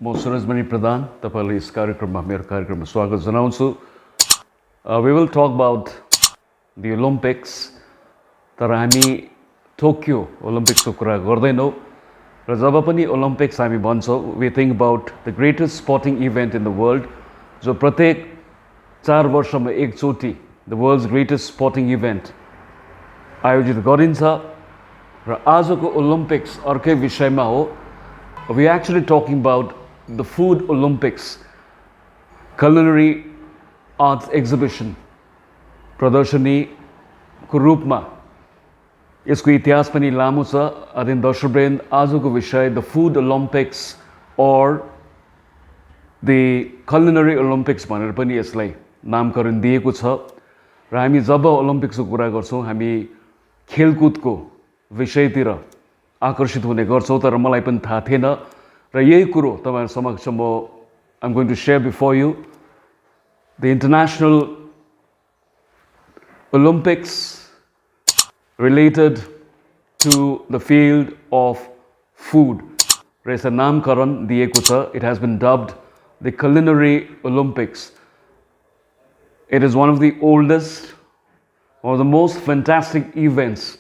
म सुरजमणि प्रधान तपाईलाई यस कार्यक्रममा मेरो कार्यक्रममा स्वागत जनाउँछु we will talk about the Olympics तर हामी टोकियो ओलम्पिक्सको कुरा गर्दैनौँ र जब पनि ओलम्पिक्स हामी भन्छौँ we think about the greatest sporting event in the world जो प्रत्येक 4 वर्षमा एकचोटि the world's greatest sporting event आयोजित गरिन्छ र आजको ओलम्पिक्स अर्कै विषयमा हो we are actually talking about the Food Olympics culinary arts exhibition प्रदर्शनीको रूपमा यसको इतिहास पनि लामो छ आदरणीय दर्शकवृन्द आजको विषय द फूड ओलम्पिक्स और द culinary ओलम्पिक्स भनेर पनि यसलाई नामकरण दिएको छ र हामी जब ओलम्पिक्सको कुरा गर्छौँ हामी खेलकुदको विषयतिर आकर्षित हुने गर्छौँ तर मलाई पनि थाहा थिएन र यही कुरो तपाईहरु समक्ष म I'm going to share before you the international Olympics related to the field of food र यसको नामकरण दिएको छ it has been dubbed the Culinary Olympics. It is one of the oldest or the most fantastic events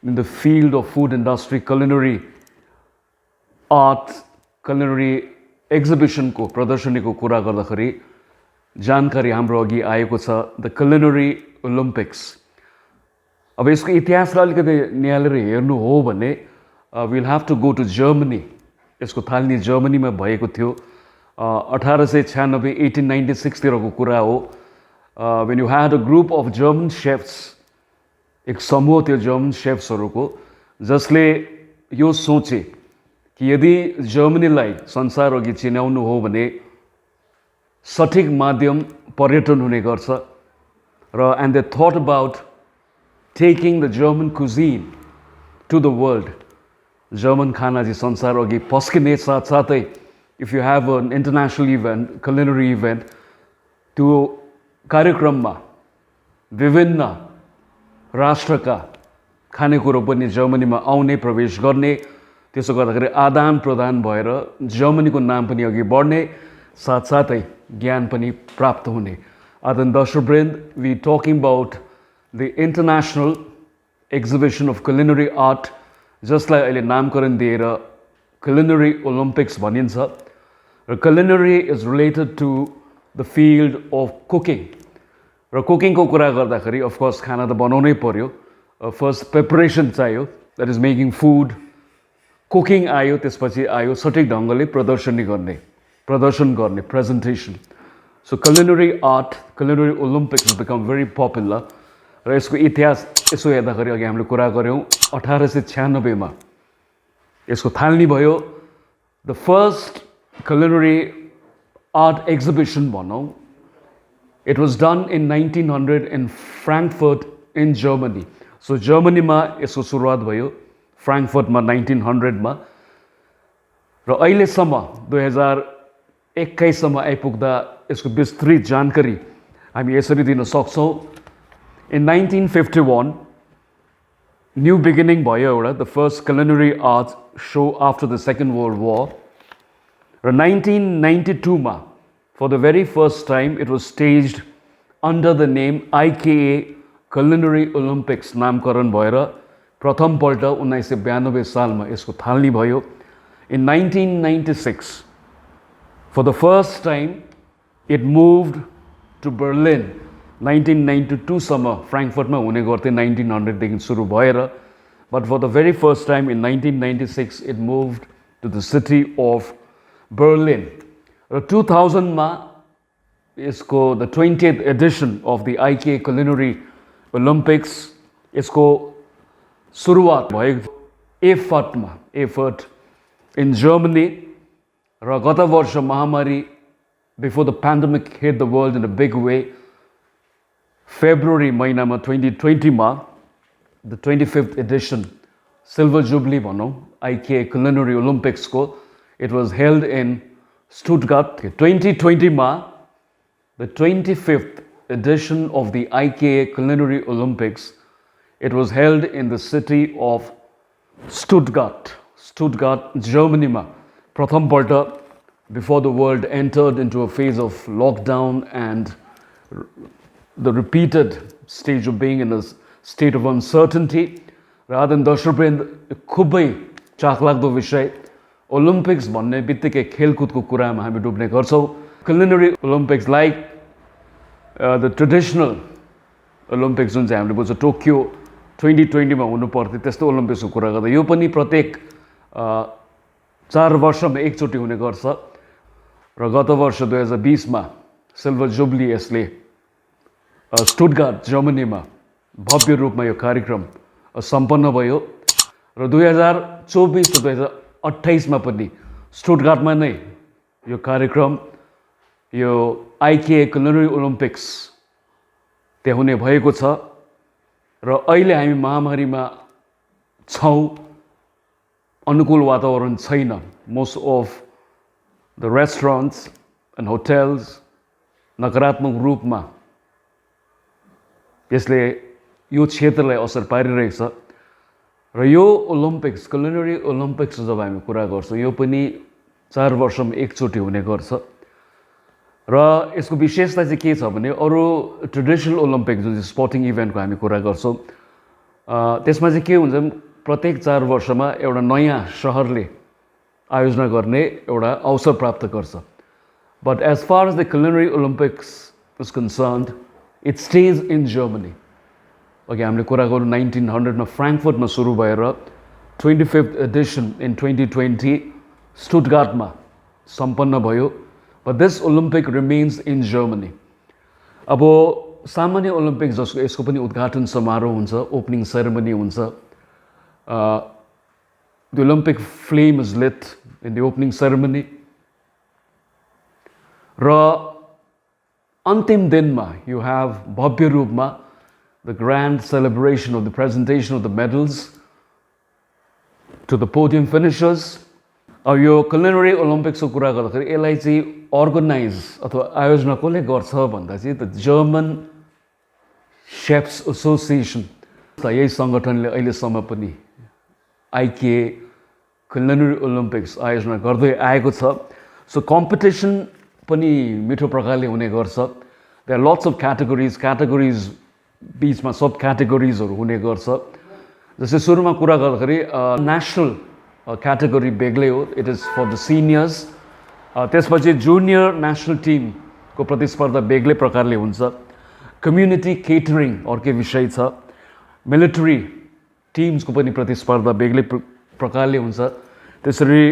in the field of food industry, culinary art, culinary exhibition को प्रदर्शनी को कुरा गर्दाखेरि जानकारी हाम्रो अघि आएको छ द culinary Olympics. अब यसको इतिहासलाई अलिकति निहालेर हेर्नु हो भने we'll have to go to Germany. यसको थालनी जर्मनीमा भएको थियो 1896 1896 तिरको कुरा हो when you had a group of German chefs एक समूह थियो जर्मन शेफ्सहरूको जसले यो सोचे कि यदि जर्मनीलाई संसार अघि चिनाउनु हो भने सठिक माध्यम पर्यटन हुने गर्छ र and they thought about taking the German cuisine to the world German खाना चाहिँ संसार अघि पस्किने साथसाथै if you have an international event culinary event त्यो कार्यक्रममा विभिन्न राष्ट्रका खानेकुरो पनि जर्मनीमा आउने प्रवेश गर्ने त्यसो गर्दाखेरि आदान प्रदान भएर जर्मनीको नाम पनि अघि बढ्ने साथसाथै ज्ञान पनि प्राप्त हुने आदरणीय दर्शकवृन्द we talking about the international exhibition of culinary art जसलाई अहिले नामकरण दिएर culinary ओलम्पिक्स भनिन्छ र culinary is related to the field of cooking र कुकिङको कुरा गर्दाखेरि अफकोर्स खाना त बनाउनै पर्यो फर्स्ट प्रिपरेसन चाहियो that is making food cooking आयो त्यसपछि आयो सठिक ढङ्गले प्रदर्शन गर्ने presentation so culinary art culinary Olympics become very popular र यसको इतिहास यसो हेर्दाखेरि अघि हामीले कुरा गऱ्यौँ 1896 मा यसको थालनी भयो the first culinary art exhibition भनौँ It was done in 1900 in Frankfurt in Germany. So Germany मा यसको सुरुवात भयो फ्राङ्कफर्ट मा 1900 मा र अहिलेसम्म 2021 सम्म आइपुग्दा यसको विस्तृत जानकारी हामी यसरी दिन सक्छौँ in 1951 न्यू बिगिनिङ भयो एउटा the first culinary art show after the second world war र 1992 मा for the very first time it was staged under the name IKA Culinary Olympics नामकरण भएर प्रथम पल्ट 1992 सालमा यसको थालनी भयो in 1996 for the first time it moved to Berlin 1992 सम्म फ्राङ्कफर्टमा हुने गर्थे 1900 देखि सुरु भएर but for the very first time in 1996 it moved to the city of Berlin र 2000 मा यसको the 20th Edison of the IKA Culinary Olympics यसको सुरुवात भएको एफर्ट इन जर्मनी र गत वर्ष महामारी before the pandemic hit the world in a big way February महिनामा 2020 मा the 25th Edison silver jubilee भनौँ IKA Culinary Olympics को it was held in Stuttgart 2020 मा the 25th edition of the IKA Culinary Olympics it was held in the city of Stuttgart, जर्मनीमा प्रथमपल्ट before the world entered into a phase of lockdown and the repeated stage of being in a state of uncertainty. Rather than दर्शकवृन्द खुबै चाखलाग्दो विषय Olympics भन्ने बित्तिकै खेलकुदको कुरामा हामी डुब्ने गर्छौँ. Culinary Olympics, like the traditional Olympics जुन चाहिँ हामीले बुझ्छ टोकियो 2020 मा हुनु पर्थ्यो त्यस्तो ओलम्पिक्सको कुरा गर्दा यो पनि प्रत्येक 4 वर्षमा एकचोटि हुने गर्छ र गत वर्ष 2020 मा सिल्भर जुबली यसले स्टुटगार्ट जर्मनीमा भव्य रूपमा यो कार्यक्रम सम्पन्न भयो र 2024 र 2028 मा पनि स्टुटगार्टमा नै यो कार्यक्रम यो आइके कुलिनरी ओलम्पिक्स त्यहाँ हुने भएको छ र अहिले हामी महामारीमा छौँ अनुकूल वातावरण छैन. Most of the restaurants and hotels नकारात्मक रूपमा यसले यो क्षेत्रलाई असर पारिरहेछ र यो ओलम्पिक्स कुलिनरी ओलम्पिक्स जब हामी कुरा गर्छौँ यो पनि 4 वर्षमा एकचोटि हुने गर्छ र यसको विशेषता चाहिँ के छ भने अरू ट्रेडिसनल ओलम्पिक जुन चाहिँ स्पोर्टिङ इभेन्टको हामी कुरा गर्छौँ त्यसमा चाहिँ के हुन्छ प्रत्येक 4 वर्षमा एउटा नयाँ सहरले आयोजना गर्ने एउटा अवसर प्राप्त गर्छ. But as far as the culinary Olympics is concerned it stage in Germany. अघि हामीले कुरा गरौँ 1900 मा फ्र्याङ्कफर्टमा सुरु भएर 25th एडिसन इन 2020 स्टुटगार्टमा सम्पन्न भयो. But this Olympic remains in Germany. अब सामान्य ओलम्पिक्स जसको यसको पनि उद्घाटन समारोह हुन्छ ओपनिङ सेरेमनी हुन्छ. The Olympic flame is lit in the opening ceremony. र अन्तिम दिनमा you have भव्य रूपमा the grand celebration of the presentation of the medals to the podium finishers. अब यो कुलिनरी ओलम्पिक्सको कुरा गर्दाखेरि यसलाई चाहिँ अर्गनाइज अथवा आयोजना कसले गर्छ भन्दा चाहिँ द जर्मन शेफ्स एसोसिएसन यही सङ्गठनले अहिलेसम्म पनि आइके कुलिनरी ओलम्पिक्स आयोजना गर्दै आएको छ. सो कम्पिटिसन पनि मिठो प्रकारले हुने गर्छ. There are lots of categories बिचमा सब क्याटेगोरिजहरू हुने गर्छ. जस्तै सुरुमा कुरा गर्दाखेरि नेसनल क्याटेगोरी बेग्लै हो. It is for the seniors. त्यसपछि जुनियर नेसनल टिमको प्रतिस्पर्धा बेग्लै प्रकारले हुन्छ. कम्युनिटी केटरिङ अर्कै विषय छ. मिलिट्री टिम्सको पनि प्रतिस्पर्धा बेग्लै प्रकारले हुन्छ. त्यसरी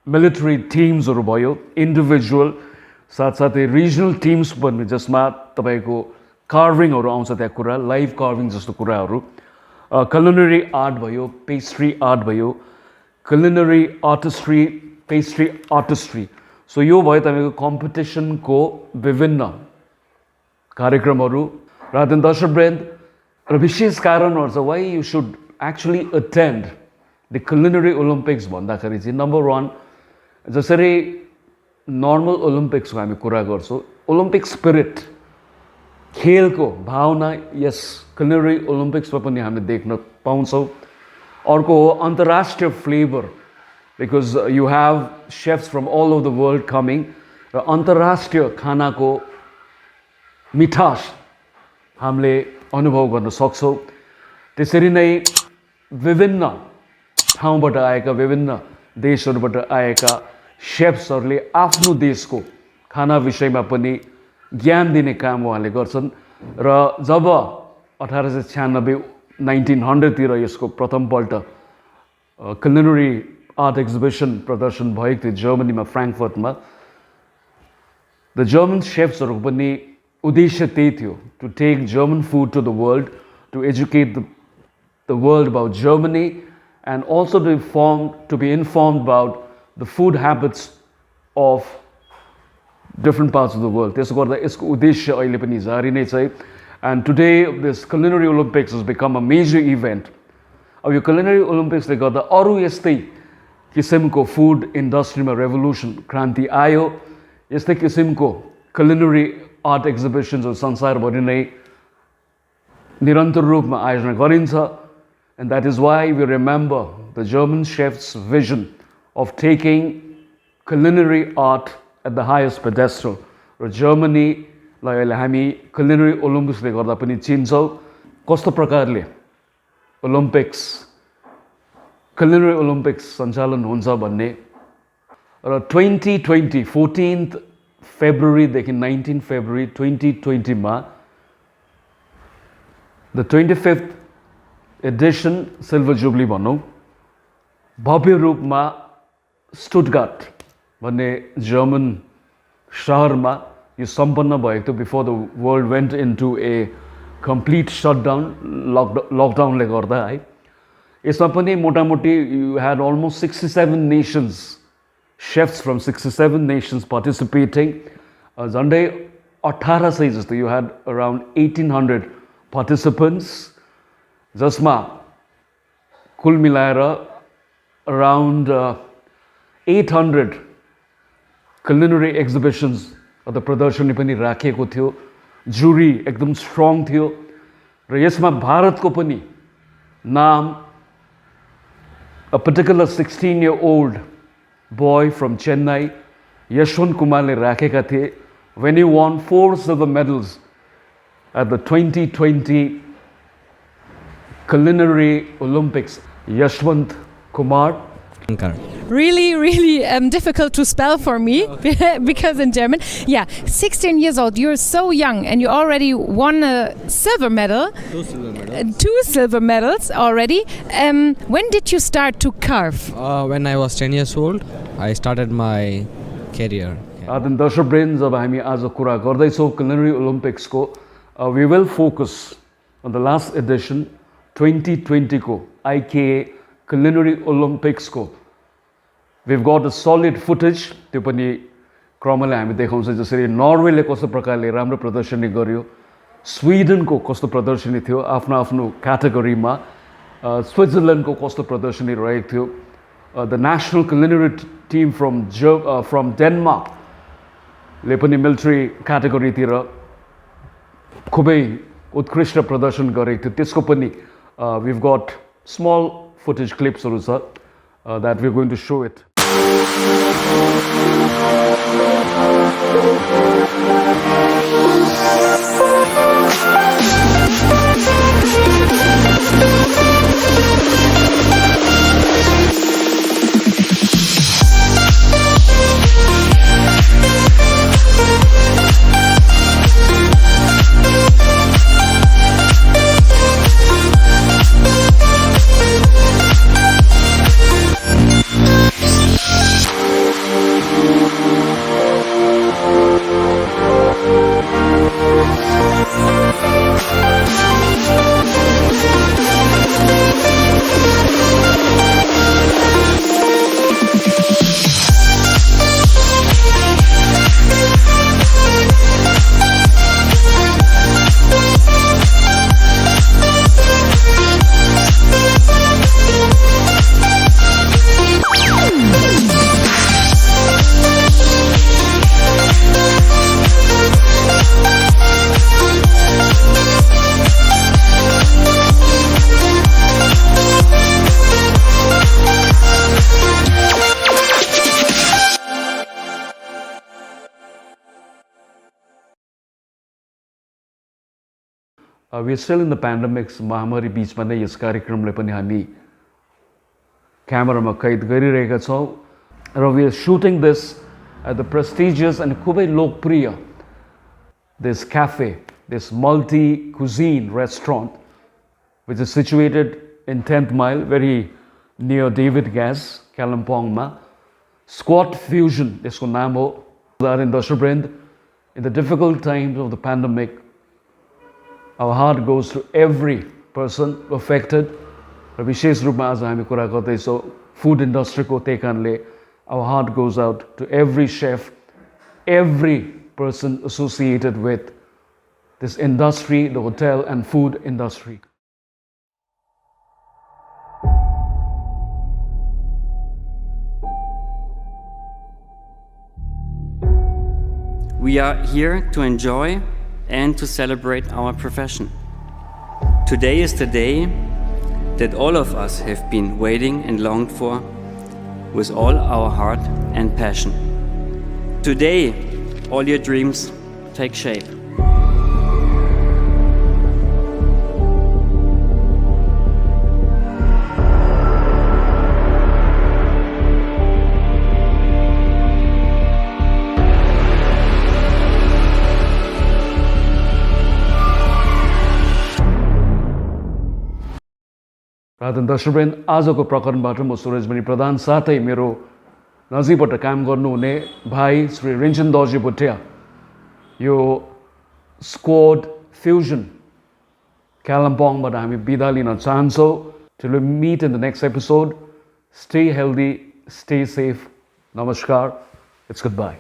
मिलिट्री टिम्सहरू भयो इन्डिभिजुअल साथसाथै रिजनल टिम्स पनि जसमा तपाईँको कार्भिङहरू आउँछ त्यहाँ कुरा लाइभ कार्भिङ जस्तो कुराहरू. कुलिनरी आर्ट भयो पेस्ट्री आर्ट भयो culinary artistry, pastry artistry. So यो भयो तपाईको कम्पिटिसनको विभिन्न कार्यक्रमहरू rather than दर्शकवृन्द र विशेष कारणहरू छ why you should actually attend the culinary Olympics भन्दाखेरि चाहिँ नम्बर 1 जसरी नर्मल ओलम्पिक्सको हामी कुरा गर्छौँ ओलम्पिक स्पिरिट खेलको भावना यस culinary ओलम्पिक्समा पनि हामीले देख्न पाउँछौँ. अर्को हो अन्तर्राष्ट्रिय flavour because you have chefs from all over the world coming र अन्तर्राष्ट्रिय खानाको मिठास हामीले अनुभव गर्न सक्छौँ. त्यसरी नै विभिन्न ठाउँबाट आएका विभिन्न देशहरूबाट आएका शेफ्सहरूले आफ्नो देशको खाना विषयमा पनि ज्ञान दिने काम उहाँले गर्छन्. र जब 1896 1900 तिर यसको प्रथमपल्ट कुलिनरी आर्ट एक्जिबिसन प्रदर्शन भएको थियो जर्मनीमा फ्र्याङ्कफर्टमा. द जर्मन शेफ्सहरूको पनि उद्देश्य त्यही थियो to take German food to the world to educate the world about Germany and also to be informed about the food habits of different parts of the world. त्यसो गर्दा यसको उद्देश्य अहिले पनि जारी नै छ. And today this culinary Olympics has become a major event. अब यो culinary Olympics ले गर्दा अरू यस्तै किसिमको फुड इन्डस्ट्रीमा रेभोल्युसन क्रान्ति आयो. यस्तै किसिमको culinary art exhibitions संसारभरि नै निरन्तर रूपमा आयोजना गरिन्छ. And that is why we remember the German chef's vision of taking culinary art at the highest pedestal. र जर्मनीलाई अहिले हामी culinary Olympicsले गर्दा पनि चिन्छौँ कस्तो प्रकारले ओलम्पिक्स culinary Olympics सञ्चालन हुन्छ भन्ने र 2020 14th February देखि 19 February 2020 मा the 25th edition Silver Jubilee भनौँ भव्य रूपमा स्टुटगार्ट भन्ने जर्मन शहरमा यो सम्पन्न भएको थियो before the world went into a complete shutdown लकडाउनले गर्दा है यसमा पनि मोटामोटी you had almost 67 nations chefs from 67 nations participating. झन्डै 1800 जस्तो you had around 1800 participants जसमा कुल मिलाएर around 800 culinary exhibitions अथवा प्रदर्शनी पनि राखिएको थियो जुरी एकदम स्ट्रङ थियो र यसमा भारतको पनि नाम a particular 16-year-old boy from Chennai, Yashwant Kumarle राखेका थिए when he won 4 silver medals at the 2020 Culinary Olympics. Yashwant Kumar. Really difficult to spell for me because in German. Yeah, 16 years old, you're so young and you already won a silver medal. 2 silver medals. 2 silver medals already. When did you start to carve? When I was 10 years old, I started my career. आदन दर्शकवृन्द जब हामी आज कुरा गर्दैछौँ Culinary Olympics को we will focus on the last edition 2020 को IKA Culinary Olympics को we've got a solid footage त्यो पनि क्रमले हामी देखाउँछ जसरी नर्वेले कस्तो प्रकारले राम्रो प्रदर्शनी गर्यो स्विडनको कस्तो प्रदर्शनी थियो आफ्नो आफ्नो क्याटेगोरीमा स्विट्जरल्यान्डको कस्तो प्रदर्शनी रहेको थियो the national culinary team from Denmark ले पनि मिलिट्री क्याटेगोरीतिर खुबै उत्कृष्ट प्रदर्शन गरेको थियो त्यसको पनि we've got small footage clipsहरू छ that we're going to show it. We're still in the pandemics महामारी बीचमा नै यस कार्यक्रमले पनि हामी क्यामेरामा कैद गरिरहेका छौँ र we are shooting this at the prestigious and खुबै लोकप्रिय this cafe, this multi-cuisine restaurant which is situated in 10th Mile, very near David Gas, Kalimpongमा. Squat Fusion यसको नाम हो. In दर्शकवृन्द, in the difficult times of the pandemic, our heart goes to every person affected. र विशेष रूपमा आज हामी कुरा गर्दैछौँ फुड इन्डस्ट्रीको त्यही कारणले our heart goes out to every chef, every person associated with this industry, the hotel and food industry. We are here to enjoy and to celebrate our profession. Today is the day that all of us have been waiting and longed for with all our heart and passion. Today, all your dreams take shape. प्रार्थना दर्शकवृन्द आजको प्रकरणबाट म सुरजमणि प्रधान साथै मेरो नजिकबाट काम गर्नुहुने भाइ श्री रिन्चन दर्जी भुटिया यो स्क्वाड फ्युजन कालिम्पोङबाट हामी बिदा लिन चाहन्छौँ. Till we meet in the next episode, stay healthy, stay safe. Namaskar. It's goodbye.